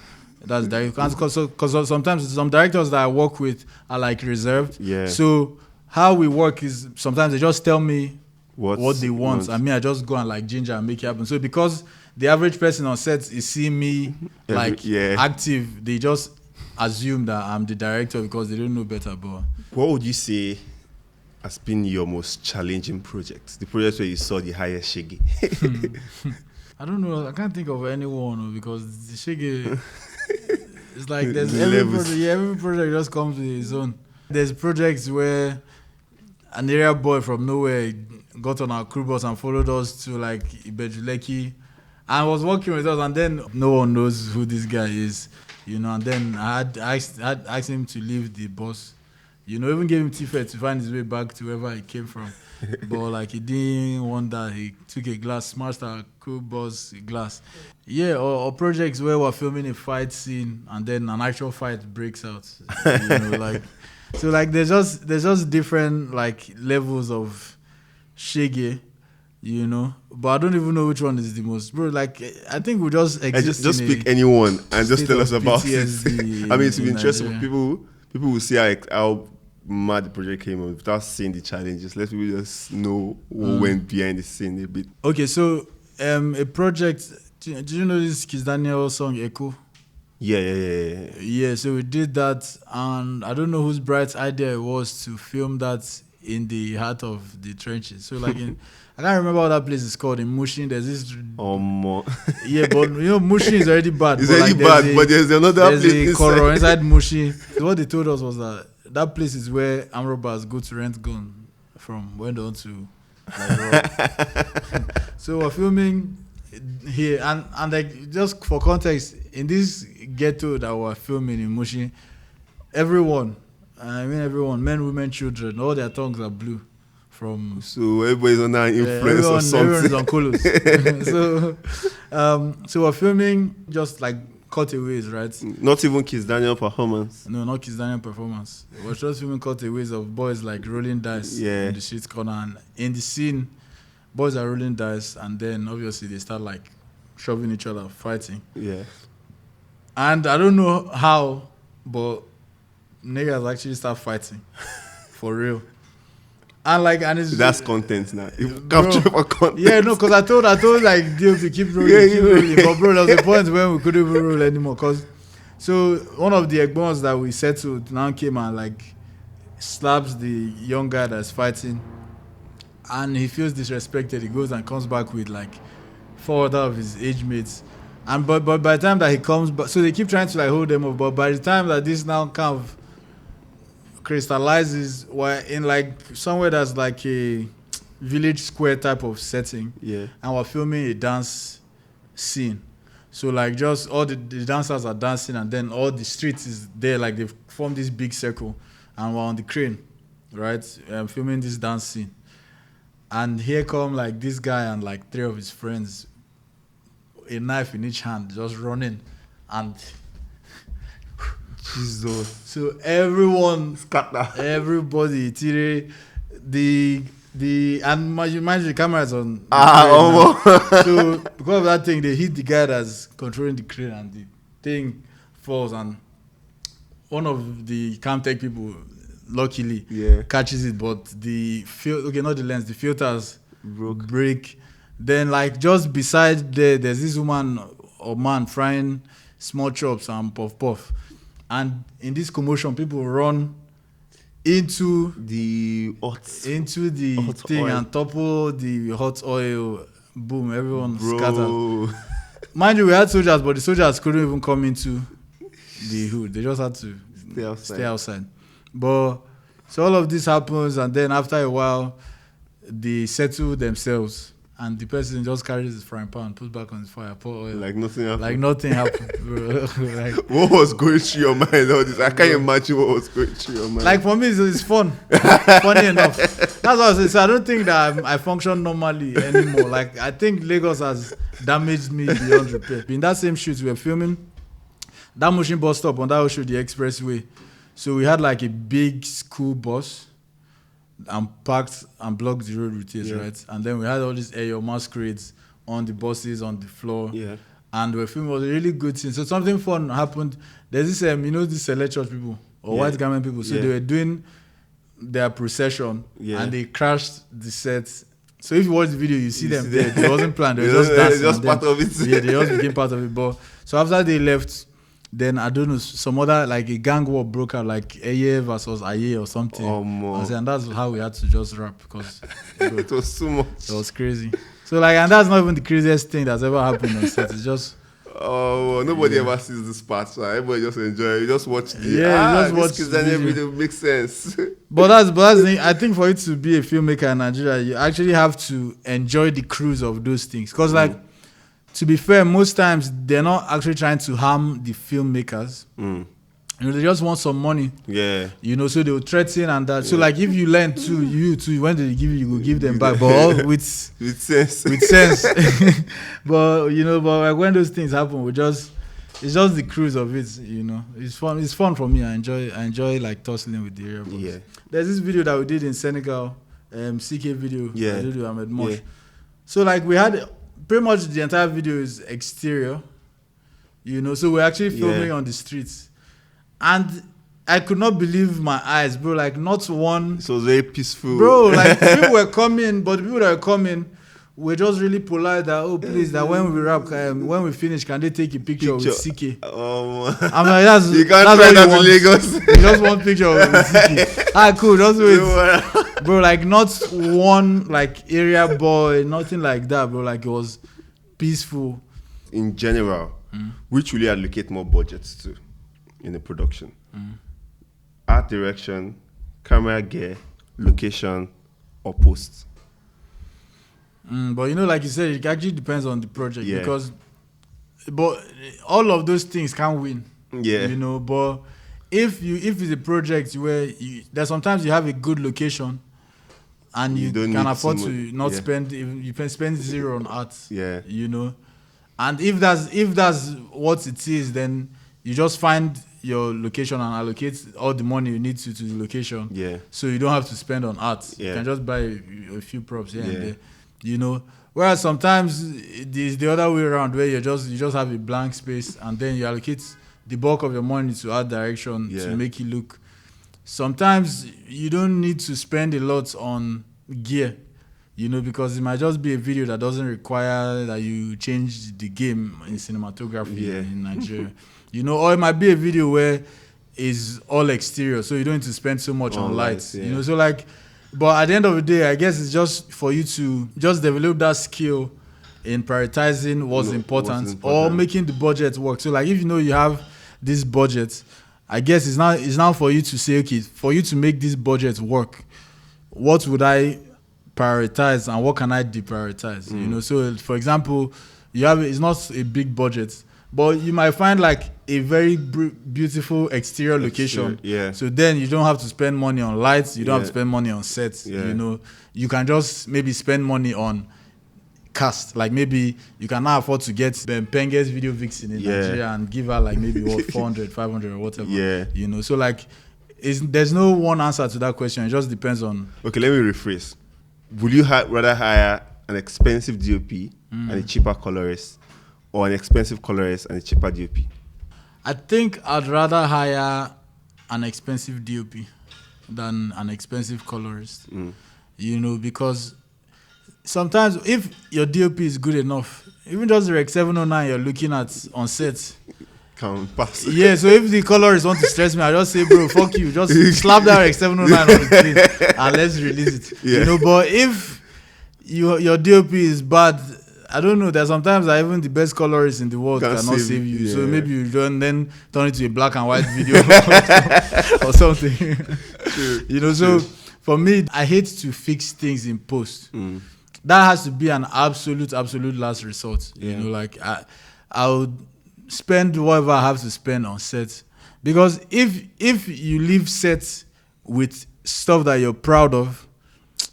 that's director. Because sometimes some directors that I work with are like reserved. So how we work is sometimes they just tell me what they want. I mean, I just go and like ginger and make it happen. So because the average person on set is seeing me like active, they just assume that I'm the director because they don't know better. But what would you say has been your most challenging project? The project where you saw the highest shege? I don't know. I can't think of anyone because the shege, it's like there's every project just comes with its own. There's projects where an area boy from nowhere got on our crew bus and followed us to like Ibejuleki and was working with us, and then no one knows who this guy is, you know, and then I had asked him to leave the bus, you know, even gave him ticket to find his way back to wherever he came from. but like he didn't want that. He took a glass, smashed our crew boss glass. Yeah, or projects where we're filming a fight scene and then an actual fight breaks out. Like so like there's just different like levels of shege, But I don't even know which one is the most, bro. Like I think we just exist. Just pick anyone and just tell us about PTSD it. I mean, it's been interesting for people. People will see how mad the project came on without seeing the challenges. Let people just know who went behind the scene a bit. Okay, so a project. Do you know this Kiss Daniel song Echo? Yeah. So we did that, and I don't know whose bright idea it was to film that in the heart of the trenches. So like I can't remember what that place is called in Mushin. There's this. Yeah, but Mushin is already bad. It's already bad, but there's another place. There's a corral inside Mushin. So what they told us was that place is where armed robbers go to rent gun from when they want to rob. So we're filming here, and like just for context, in this ghetto that we're filming in Mushin, everyone, men, women, children, all their tongues are blue. So everybody's under influence or something. Everyone's on colos. So we're filming just like cutaways, right? Not even Kiss Daniel performance. No, not Kiss Daniel performance. We're just filming cutaways of boys like rolling dice in the street corner, and in the scene, boys are rolling dice, and then obviously they start like shoving each other, fighting. Yeah. And I don't know how, but niggas actually start fighting for real. And it's that's content now. You capture for content. Yeah, no, because I told like Dio to keep rolling, But bro, there was a point when we couldn't even roll anymore. So one of the egbons that we settled now came and like slaps the young guy that's fighting, and he feels disrespected. He goes and comes back with like 4 other of his age mates. And but by the time that he comes back, so they keep trying to like hold them up. But by the time that this now kind of crystallizes, we're in like somewhere that's like a village square type of setting, and we're filming a dance scene. So like just all the dancers are dancing, and then all the streets is there, like they've formed this big circle, and we're on the crane, right, filming this dance scene. And here come like this guy and like 3 of his friends, a knife in each hand, just running, and Jesus. So everyone scatter. Everybody, and mind you, the cameras on. So because of that thing, they hit the guy that's controlling the crane, and the thing falls, and one of the Camtech people luckily catches it, but not the lens, the filters break. Then like just beside there's this woman or man frying small chops and puff. And in this commotion, people run into the thing oil. and topple the hot oil. Boom, everyone scattered. Mind you, we had soldiers, but the soldiers couldn't even come into the hood. They just had to stay outside. But so all of this happens, and then after a while, they settle themselves. And the person just carries his frying pan, puts back on his fire, pour oil. Like nothing happened. Like nothing happened, bro. What was going through your mind? All this? I can't imagine what was going through your mind. Like for me, it's fun. Funny enough. That's what I was saying. So I don't think that I function normally anymore. Like I think Lagos has damaged me beyond repair. In that same shoot, we were filming that Mushin bus stop on that shoot, the expressway. So we had like a big school bus and parked and blocked the road with it, right? And then we had all these Ayo masquerades on the buses, on the floor. Yeah. And the film was a really good scene. So something fun happened. There's this, these select church people or white garment people. So they were doing their procession and they crashed the set. So if you watch the video, you see them there. It wasn't planned. They were just dancing. Just part of it. Yeah, they just became part of it. But so after they left, then I don't know, some other like a gang war broke out, like Eye versus Aye or something. And that's how we had to just rap because it was too much. It was crazy. So like, and that's not even the craziest thing that's ever happened on set. It's just nobody ever sees this part, so everybody just enjoy it. You just watch the just watch this video makes sense. But that's the thing. I think for it to be a filmmaker in Nigeria, you actually have to enjoy the cruise of those things. Because like, to be fair, most times they're not actually trying to harm the filmmakers. they just want some money. Yeah. So they will threaten and that. So like if you learn too, when they give you go give them back, but all with sense. With sense. but like when those things happen, it's just the cruise of it. It's fun. It's fun for me. I enjoy like tussling with the area boys. Yeah. There's this video that we did in Senegal, CK video. Yeah. I did with Ahmed Mosh. Yeah. So like we had pretty much the entire video is exterior. So we're actually filming on the streets, and I could not believe my eyes, bro. Like not one. So it was very peaceful, bro. Like people were coming, but the people that were coming were just really polite. That please, that when we wrap, when we finish, can they take a picture with CK? I'm like, that's you can't that's try all that you in want. Lagos. You just want picture with CK. Cool. Just wait, bro. Like not one like area boy, nothing like that, bro. Like it was peaceful. In general, which will you allocate more budgets to in the production? Art direction, camera gear, location, or post? But like you said, it actually depends on the project Yeah. but all of those things can win. Yeah. But if it's a project where there's sometimes you have a good location and you don't can need afford so to much- not yeah. spend, if you can spend zero on art. Yeah. And if that's what it is, then you just find your location and allocate all the money you need to the location. Yeah. So you don't have to spend on art. Yeah. You can just buy a few props here and there. Whereas sometimes it's the other way around where you just have a blank space and then you allocate the bulk of your money to art direction to make it look. Sometimes you don't need to spend a lot on gear. Because it might just be a video that doesn't require that you change the game in cinematography in Nigeria. Or it might be a video where it's all exterior, so you don't need to spend so much on lights. Yeah. So like, but at the end of the day, I guess it's just for you to just develop that skill in prioritizing what's important or making the budget work. So like, if you have this budget, I guess it's now for you to say, okay, for you to make this budget work, what would I prioritize and what can I deprioritize? So for example, it's not a big budget, but you might find like a very beautiful exterior location. Yeah. So then you don't have to spend money on lights, you don't have to spend money on sets. You can just maybe spend money on cast. Like maybe you can now afford to get Penge's video vixen in Nigeria and give her like maybe 400, 500 or whatever. Yeah. So like there's no one answer to that question. It just depends on. Okay, let me rephrase. Would you rather hire an expensive DOP and a cheaper colorist, or an expensive colorist and a cheaper DOP? I think I'd rather hire an expensive DOP than an expensive colorist. Because sometimes if your DOP is good enough, even just the Rec 709 you're looking at on set, Can pass. Yeah, so if the colorist want to stress me, I just say, bro, fuck you. Just slap that Rec 709 on the screen and let's release it. Yeah. But if your DOP is bad, I don't know. There's sometimes that even the best colorists in the world cannot save you. Yeah. So maybe you don't then turn it to a black and white video or something. True. So for me, I hate to fix things in post. That has to be an absolute last resort. Like I would spend whatever I have to spend on set. Because if you leave set with stuff that you're proud of,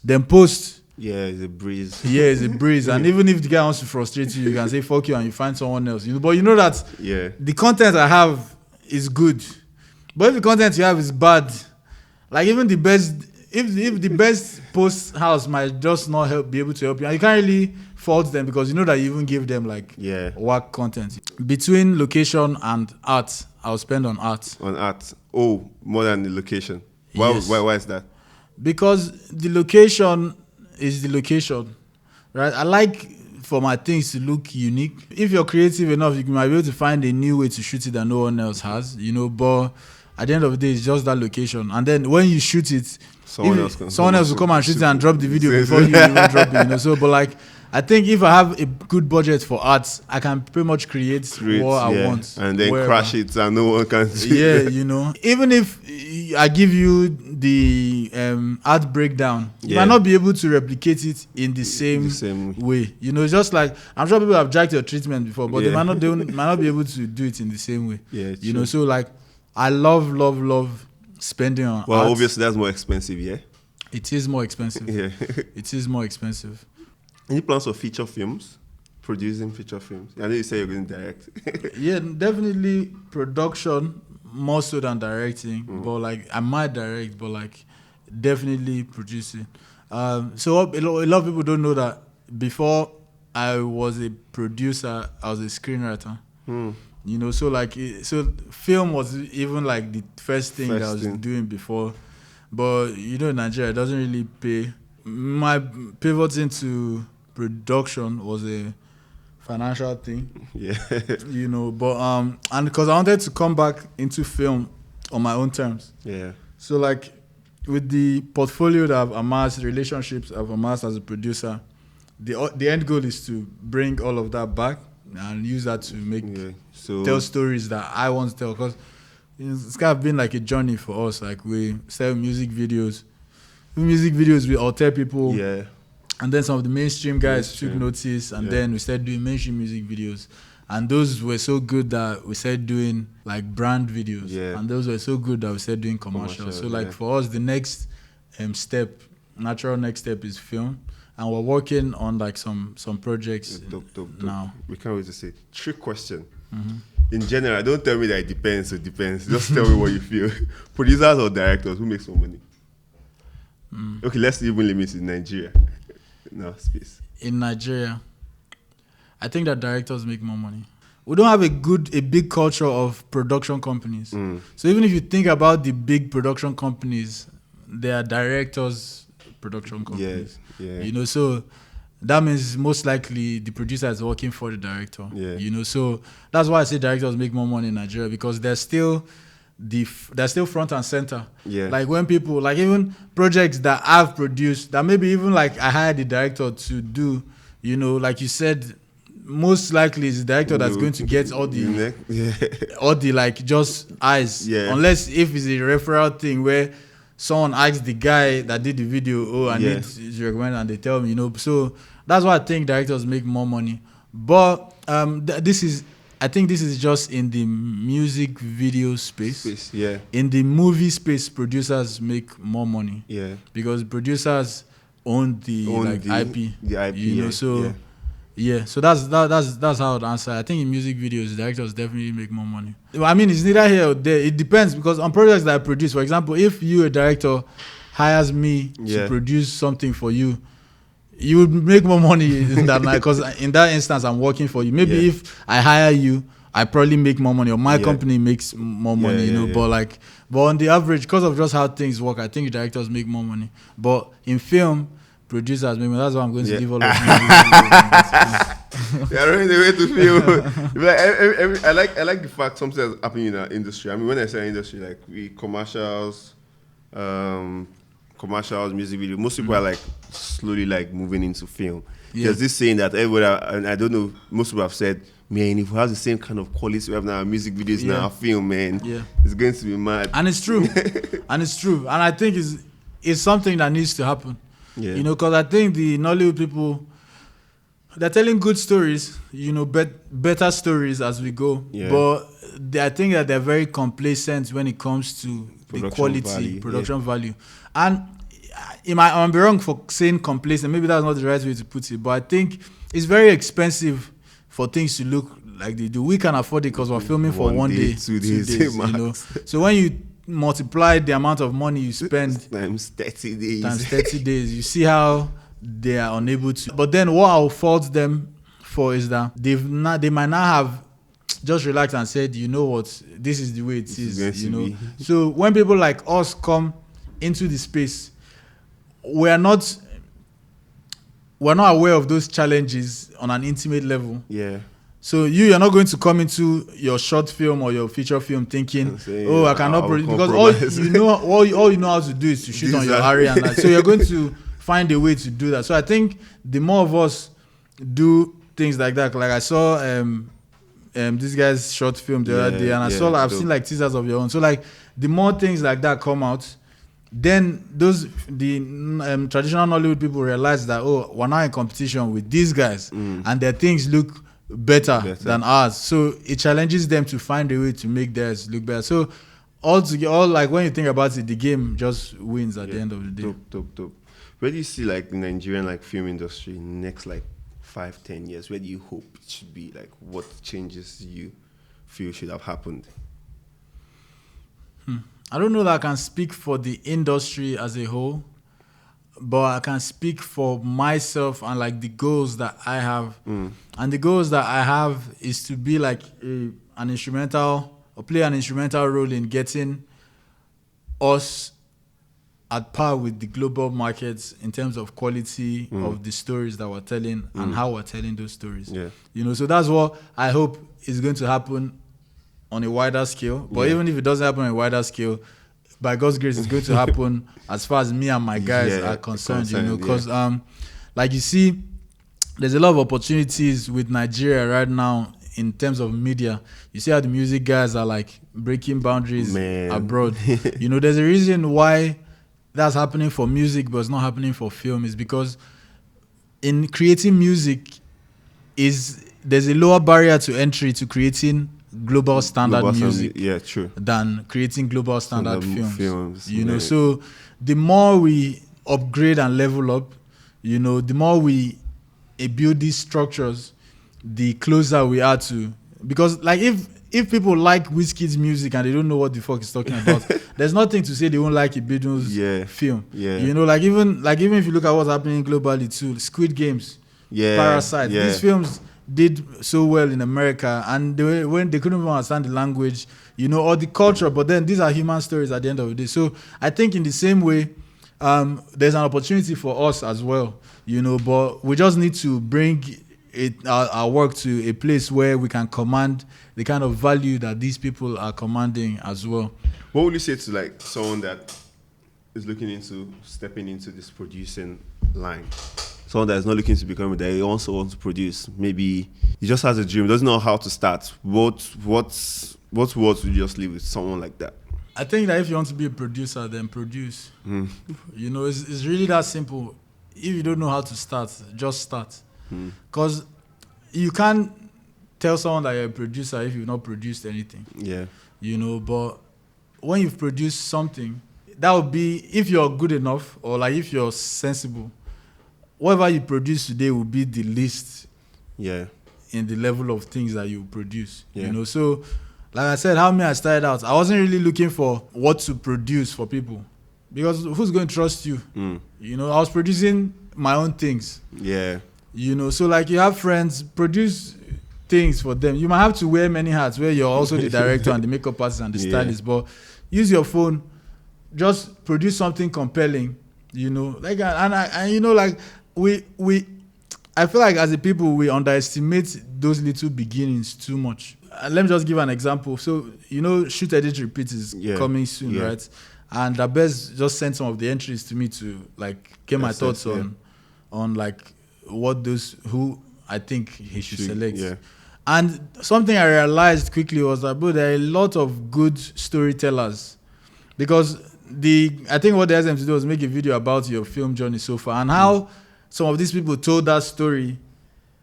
then post. Yeah, it's a breeze. Yeah, it's a breeze. And even if the guy wants to frustrate you, you can say fuck you and you find someone else. But you know that the content I have is good. But if the content you have is bad, like even the best, if the best post house might just not be able to help you, and you can't really fault them because you know that you even give them like work content. Between location and art, I'll spend on art. On art. Oh, more than the location. Why is that? Because the location is the location, right? I like for my things to look unique. If you're creative enough, you might be able to find a new way to shoot it that no one else has, but at the end of the day, it's just that location. And then when you shoot it, someone else will come and shoot it and drop the video before you even drop it, So, but like, I think if I have a good budget for art, I can pretty much create what I want. And then crash it and no one can see it. Even if I give you the art breakdown, you might not be able to replicate it in the same way. Just like, I'm sure people have jacked your treatment before, but they might not be able to do it in the same way. Yeah, So like, I love spending on Well, art. obviously that's more expensive, yeah? It is more expensive. Yeah. It is more expensive. Any plans for feature films? Producing feature films? I know you say you're going to direct. Yeah, definitely production more so than directing. But like I might direct, but like definitely producing. So a lot of people don't know that before I was a producer, I was a screenwriter. You know, so like so film was even like the first thing that I was doing before. But you know, in Nigeria, it doesn't really pay. My pivot into production was a financial thing. Yeah. You know, but and because I wanted to come back into film on my own terms. Yeah. So like with the portfolio that I've amassed, relationships I've amassed as a producer, the end goal is to bring all of that back and use that to make tell stories that I want to tell, because it's kind of been like a journey for us. Like we sell music videos with alter people, and then some of the mainstream guys took notice, and then we started doing mainstream music videos, and those were so good that we started doing like brand videos, and those were so good that we started doing commercials. So like for us, the next natural next step is film, and we're working on like some projects now. We can't wait to see. Trick question. In general, don't tell me that it depends. It depends. Just tell me what you feel. Producers or directors, who makes more money? Okay, let's even limit it in Nigeria. No space. In Nigeria, I think that directors make more money. We don't have a big culture of production companies. So even if you think about the big production companies, they are directors' production companies. You know, so that means most likely the producer is working for the director. You know, so that's why I say directors make more money in Nigeria, because they're still front and center. Like when people, like even projects that I've produced, that maybe even like I hired the director to do, you know, like you said, most likely it's the director that's going to get all the like just eyes. Unless if it's a referral thing where someone asks the guy that did the video, I need to recommend, and they tell me, you know. So that's why I think directors make more money. But I think this is just in the music video space. In the movie space, producers make more money. Because producers own the IP. The IP. You know, so so that's how I'd answer. I think in music videos, directors definitely make more money. I mean, it's neither here or there. It depends, because on projects that I produce, for example, if you, a director, hires me to produce something for you, you would make more money in that night, because in that instance, I'm working for you. Maybe if I hire you, I probably make more money, or my company makes more money, you know. But on the average, because of just how things work, I think directors make more money. But in film, producers make money. That's why I'm going to give all of you. You're running the way to film. I like the fact something that's happening in our industry. I mean, when I say industry, like commercials, music video, most people are like slowly like moving into film. There's this saying that everybody, and I don't know, most people have said, man, if we have the same kind of quality we have now, music videos now, our film, man, it's going to be mad. And it's true. And I think it's something that needs to happen. You know, because I think the Nollywood people, they're telling good stories, you know, better stories as we go. But I think that they're very complacent when it comes to the quality, production value. And I might be wrong for saying complacent. Maybe that's not the right way to put it. But I think it's very expensive for things to look like they do. We can afford it because we're filming for one day, 2 days, you know. So when you multiply the amount of money you spend times 30 days, you see how they are unable to. But then what I'll fault them for is that they might not have just relaxed and said, you know what, this is the way it is, you know. So when people like us come into the space, we're not aware of those challenges on an intimate level. So you're not going to come into your short film or your feature film thinking, I cannot produce, because all you know how to do is to shoot on your area and that. So you're going to find a way to do that. So I think the more of us do things like that, like I saw this guy's short film the other day, and I've seen like teasers of your own. So like the more things like that come out, then the traditional Nollywood people realize that, we're now in competition with these guys, and their things look better than ours. So it challenges them to find a way to make theirs look better. So all like when you think about it, the game just wins at the end of the day. Dope. Where do you see like the Nigerian like film industry next like 5-10 years? Where do you hope it should be? Like what changes you feel should have happened? I don't know that I can speak for the industry as a whole, but I can speak for myself and like the goals that I have. And the goals that I have is to be like an instrumental or play an instrumental role in getting us at par with the global markets in terms of quality of the stories that we're telling and how we're telling those stories. Yeah. You know, so that's what I hope is going to happen on a wider scale. But even if it doesn't happen on a wider scale, by God's grace, it's going to happen as far as me and my guys are concerned, you know, because like you see, there's a lot of opportunities with Nigeria right now in terms of media. You see how the music guys are like breaking boundaries abroad. You know, there's a reason why that's happening for music, but it's not happening for film. Is because in creating music, there's a lower barrier to entry to creating global standard music than creating global standard films. You know, so the more we upgrade and level up, you know, the more we build these structures, the closer we are to. Because like if people like Wizkid's music and they don't know what the fuck he's talking about, there's nothing to say they won't like Ibidu's film. You know, like even if you look at what's happening globally too, Squid Games, Parasite, these films did so well in America, and when they couldn't even understand the language, you know, or the culture, but then these are human stories at the end of the day. So I think in the same way, there's an opportunity for us as well, you know, but we just need to bring our work to a place where we can command the kind of value that these people are commanding as well. What would you say to like someone that is looking into stepping into this producing line? Someone that is not looking to become a director, he also wants to produce. Maybe he just has a dream, doesn't know how to start. What words would you just leave with someone like that? I think that if you want to be a producer, then produce. You know, it's really that simple. If you don't know how to start, just start. Because you can't tell someone that you're a producer if you've not produced anything. Yeah. You know, but when you've produced something, that would be, if you're good enough or like if you're sensible, whatever you produce today will be the least in the level of things that you produce. You know, so like I said, how I started out, I wasn't really looking for what to produce for people, because who's going to trust you? You know, I was producing my own things. You know, so like you have friends, produce things for them. You might have to wear many hats where you're also the director and the makeup artist and the stylist, but use your phone, just produce something compelling, you know. Like, and you know, like I feel like as a people, we underestimate those little beginnings too much. Let me just give an example. So, you know, Shoot, Edit, Repeat is coming soon, right? And Abez just sent some of the entries to me to like get my thoughts on like who I think he should select. And something I realized quickly was that, bro, there are a lot of good storytellers, because I think what they asked them to do was make a video about your film journey so far and how some of these people told that story.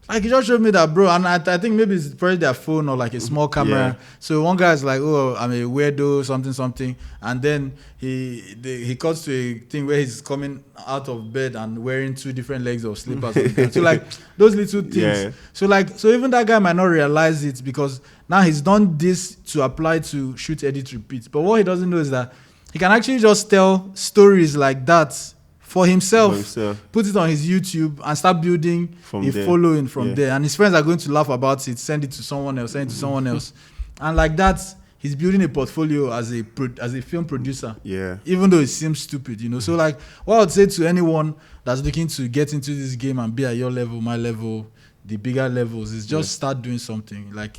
Like, he just showed me that, bro, and I think maybe it's probably their phone or like a small camera. So one guy's like, oh, I'm a weirdo, something, and then he cuts to a thing where he's coming out of bed and wearing 2 different legs of slippers. So like those little things. So even that guy might not realize it, because now he's done this to apply to Shoot, Edit, Repeat. But what he doesn't know is that he can actually just tell stories like that for himself, put it on his YouTube and start building following from there. And his friends are going to laugh about it, send it to someone else, and like that, he's building a portfolio as a film producer. Even though it seems stupid, you know. So like, what I would say to anyone that's looking to get into this game and be at your level, my level, the bigger levels, is just start doing something. Like,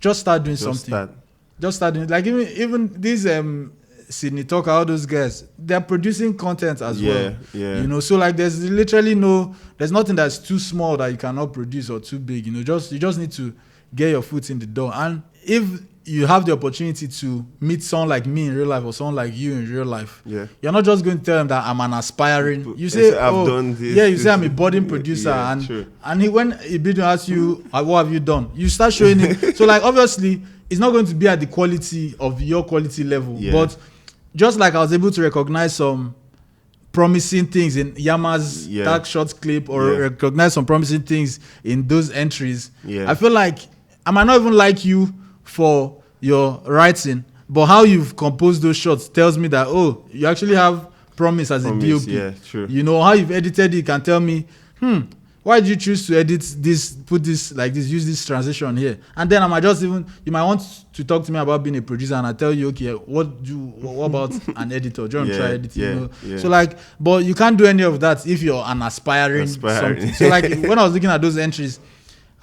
just start doing something. Just start doing, like, even these Sydney Talker, all those guys, they're producing content as well. You know, so like there's literally there's nothing that's too small that you cannot produce or too big. You know, you just need to get your foot in the door. And if you have the opportunity to meet someone like me in real life or someone like you in real life, you're not just going to tell them that I'm an aspiring. You say, I've done this. You say I'm a budding producer, and when Ibidu asks you, what have you done? You start showing him. So like, obviously, it's not going to be at the quality of your quality level. Yeah. But just like I was able to recognize some promising things in Yama's dark short clip, or recognize some promising things in those entries. Yeah. I feel like I might not even like you for your writing, but how you've composed those shots tells me that, oh, you actually have promise as a DOP. Yeah, true. You know, how you've edited it can tell me, why did you choose to edit this, put this like this, use this transition here? And then I might just even, you might want to talk to me about being a producer, and I tell you, okay, what about an editor? Do you want to try editing? You know? So like, but you can't do any of that if you're an aspiring. Something. So like, when I was looking at those entries,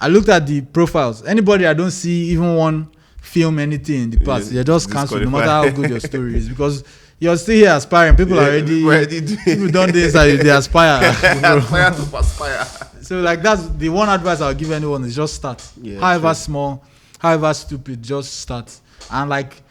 I looked at the profiles. Anybody I don't see even one film anything in the past, you're just cancelled no matter how good your story is, because you're still here aspiring. People are already people done this and they aspire. Aspire. So like, that's the one advice I'll give anyone, is just start. However small, however stupid, just start. And like,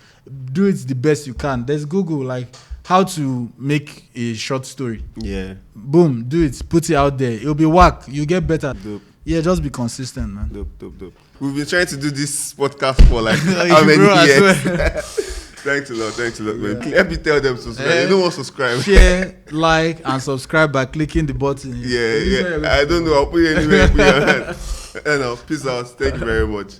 do it the best you can. There's Google, like how to make a short story. Yeah. Boom, do it, put it out there. It'll be whack. You get better. Dope. Yeah, just be consistent, man. Dope. We've been trying to do this podcast for like how many years? Thanks a lot, man. Let me tell them to subscribe. They don't want to subscribe. Share, like, and subscribe by clicking the button. Yeah. I don't know. I'll put it anywhere. Peace out. Thank you very much.